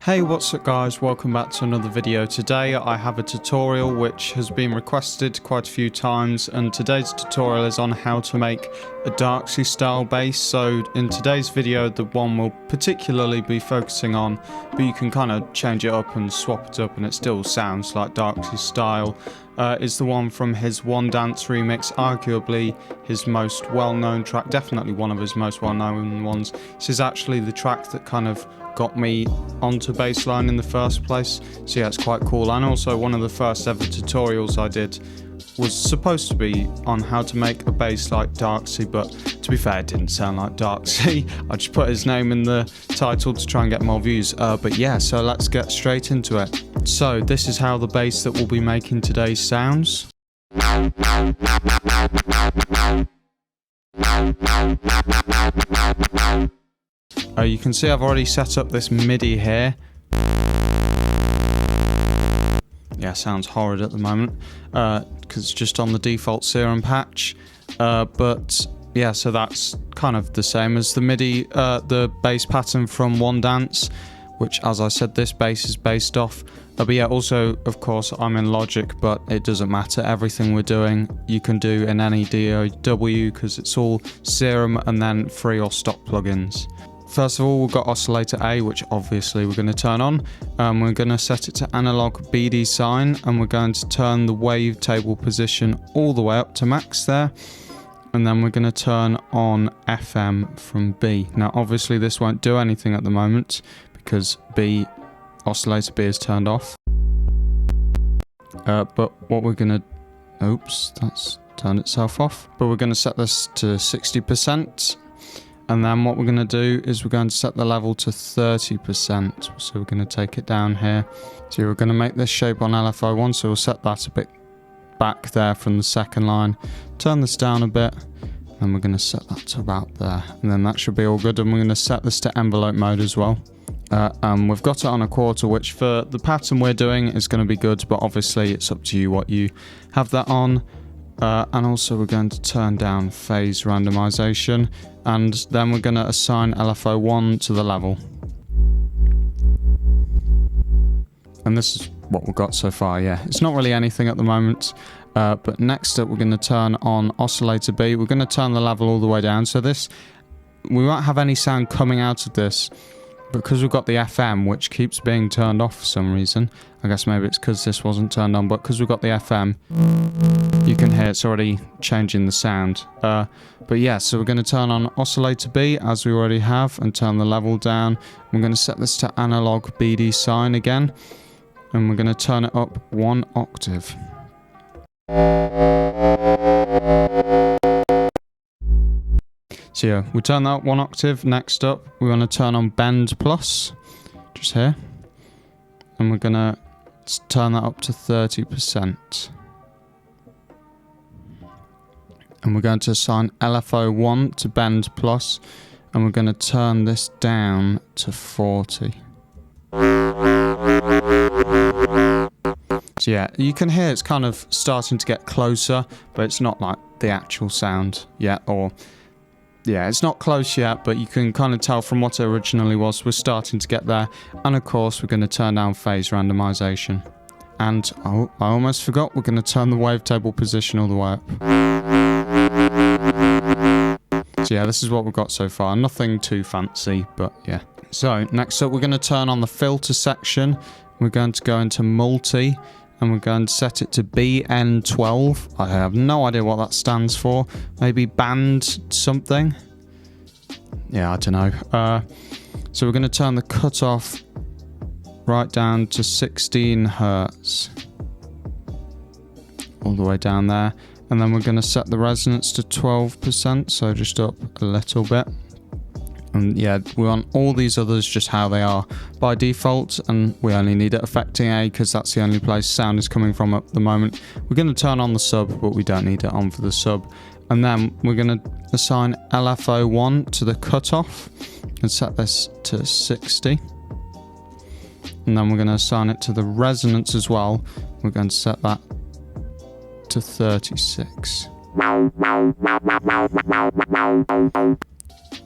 Hey, what's up guys, welcome back to another video. Today I have a tutorial which has been requested quite a few times, and today's tutorial is on how to make a Darkzy style bass. So in today's video the one we'll particularly be focusing on, but you can kind of change it up and swap it up and it still sounds like Darkzy style, is the one from his One Dance remix, arguably his most well-known track, definitely one of his most well-known ones. This is actually the track that kind of got me onto Bassline in the first place, so yeah, it's quite cool. And also one of the first ever tutorials I did was supposed to be on how to make a bass like Darkzy, but to be fair it didn't sound like Darkzy. I just put his name in the title to try and get more views, but yeah, so let's get straight into it. So this is how the bass that we'll be making today sounds. You can see I've already set up this MIDI here. Yeah, sounds horrid at the moment because it's just on the default Serum patch, but yeah, so that's kind of the same as the MIDI, the bass pattern from One Dance, which, as I said, this bass is based off. But yeah, also of course I'm in Logic, but it doesn't matter. Everything we're doing you can do in any DAW because it's all Serum and then free or stock plugins. First of all, we've got oscillator A, which obviously we're going to turn on. We're going to set it to analog BD sign, and we're going to turn the wavetable position all the way up to max there. And then we're going to turn on FM from B. Now obviously this won't do anything at the moment because oscillator B is turned off. But what we're going to... Oops, that's turned itself off. But we're going to set this to 60%. And then what we're going to do is we're going to set the level to 30%. So we're going to take it down here. So we're going to make this shape on LFO1. So we'll set that a bit back there from the second line. Turn this down a bit. And we're going to set that to about there. And then that should be all good. And we're going to set this to envelope mode as well. We've got it on a quarter, which for the pattern we're doing is going to be good. But obviously it's up to you what you have that on. And also we're going to turn down phase randomization, and then we're going to assign LFO1 to the level. And this is what we've got so far. Yeah, it's not really anything at the moment, but next up we're going to turn on oscillator B. We're going to turn the level all the way down, so this, we won't have any sound coming out of this because we've got the FM, which keeps being turned off for some reason. I guess maybe it's because this wasn't turned on, but because we've got the FM, you can hear it's already changing the sound. But yeah, so we're going to turn on oscillator B as we already have and turn the level down. We're going to set this to analog BD sign again, and we're going to turn it up 1 octave. So yeah, we turn that up 1 octave. Next up, we're going to turn on bend plus, just here, and we're going to turn that up to 30%. And we're going to assign LFO1 to bend plus, and we're going to turn this down to 40. So yeah, you can hear it's kind of starting to get closer, but it's not like the actual sound yet, or yeah, it's not close yet, but you can kind of tell from what it originally was, we're starting to get there. And of course, we're going to turn down phase randomization. And oh, I almost forgot, we're going to turn the wavetable position all the way up. So yeah, this is what we've got so far. Nothing too fancy, but yeah. So next up, we're going to turn on the filter section. We're going to go into multi, and we're going to set it to BN12. I have no idea what that stands for. Maybe band something? Yeah, I don't know. So we're going to turn the cutoff right down to 16 Hertz. All the way down there. And then we're going to set the resonance to 12%, so just up a little bit. And yeah, we want all these others just how they are by default, and we only need it affecting A because that's the only place sound is coming from at the moment. We're going to turn on the sub, but we don't need it on for the sub. And then we're going to assign LFO1 to the cutoff and set this to 60. And then we're going to assign it to the resonance as well. We're going to set that to 36.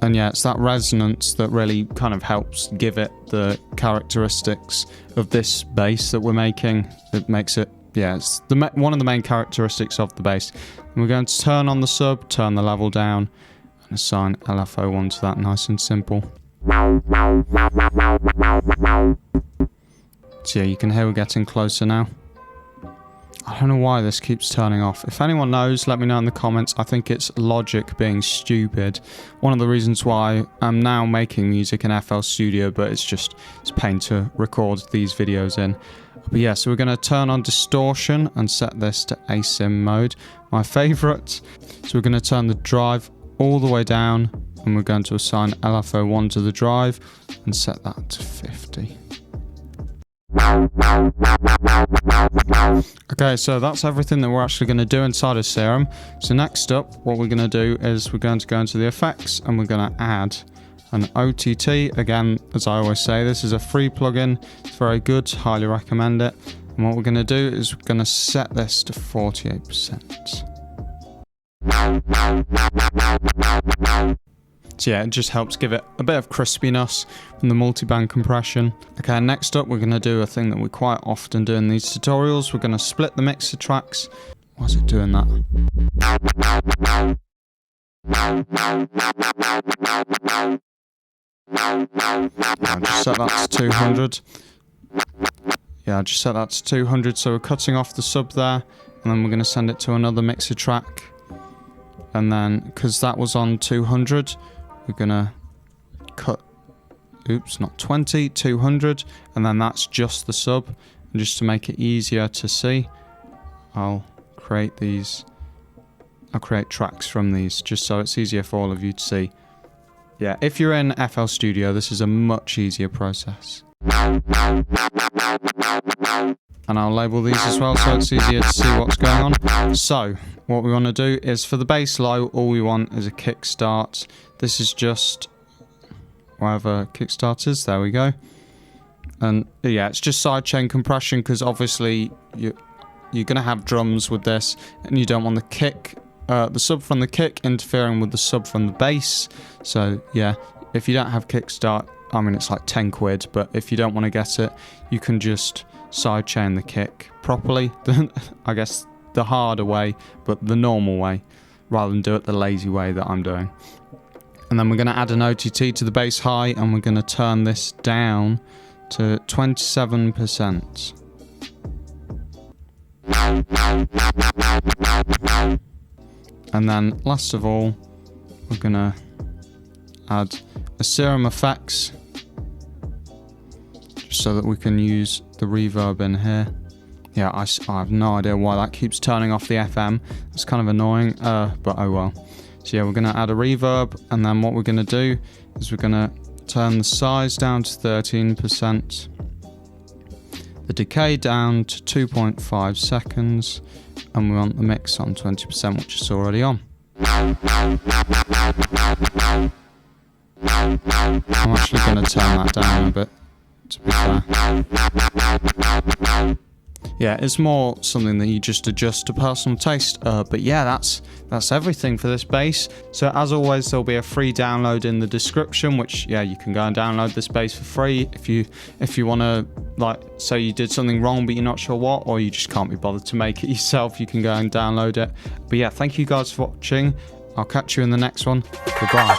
And yeah, it's that resonance that really kind of helps give it the characteristics of this bass that we're making. It makes it, yeah, it's one of the main characteristics of the bass. And we're going to turn on the sub, turn the level down, and assign LFO1 to that, nice and simple. So yeah, you can hear we're getting closer now. I don't know why this keeps turning off. If anyone knows, let me know in the comments. I think it's Logic being stupid. One of the reasons why I'm now making music in FL Studio, but it's a pain to record these videos in. But yeah, so we're going to turn on distortion and set this to asim mode, my favorite. So we're going to turn the drive all the way down, and we're going to assign LFO1 to the drive and set that to 50. Okay, so that's everything that we're actually going to do inside of Serum. So next up, what we're going to do is we're going to go into the effects and we're going to add an OTT. Again, as I always say, this is a free plugin. It's very good, highly recommend it. And what we're going to do is we're going to set this to 48%. So yeah, it just helps give it a bit of crispiness from the multi-band compression. Okay, next up we're going to do a thing that we quite often do in these tutorials. We're going to split the mixer tracks. Why is it doing that? Yeah, just set that to 200. Yeah, just set that to 200, so we're cutting off the sub there, and then we're going to send it to another mixer track. And then, because that was on 200, we're gonna cut, oops, not 20, 200, and then that's just the sub. And just to make it easier to see, I'll create tracks from these, just so it's easier for all of you to see. Yeah, if you're in FL Studio, this is a much easier process. And I'll label these as well so it's easier to see what's going on. So, what we want to do is for the bass low, all we want is a kickstart. This is just wherever kickstart is, there we go. And yeah, it's just sidechain compression because obviously you're going to have drums with this and you don't want the kick, the sub from the kick interfering with the sub from the bass. So yeah, if you don't have kickstart, I mean it's like 10 quid, but if you don't want to get it, you can just sidechain the kick properly. I guess the harder way, but the normal way, rather than do it the lazy way that I'm doing. And then we're going to add an OTT to the bass high, and we're going to turn this down to 27%. And then last of all, we're going to add a Serum effects, just so that we can use the reverb in here. Yeah, I have no idea why that keeps turning off the FM. It's kind of annoying, but oh well. So yeah, we're going to add a reverb, and then what we're going to do is we're going to turn the size down to 13%, the decay down to 2.5 seconds, and we want the mix on 20%, which is already on. I'm actually going to turn that down a bit, to be fair. Yeah, it's more something that you just adjust to personal taste. But yeah, that's everything for this bass. So as always, there'll be a free download in the description, which yeah, you can go and download this bass for free if you want to, like, say you did something wrong but you're not sure what, or you just can't be bothered to make it yourself. You can go and download it. But yeah, thank you guys for watching. I'll catch you in the next one. Goodbye.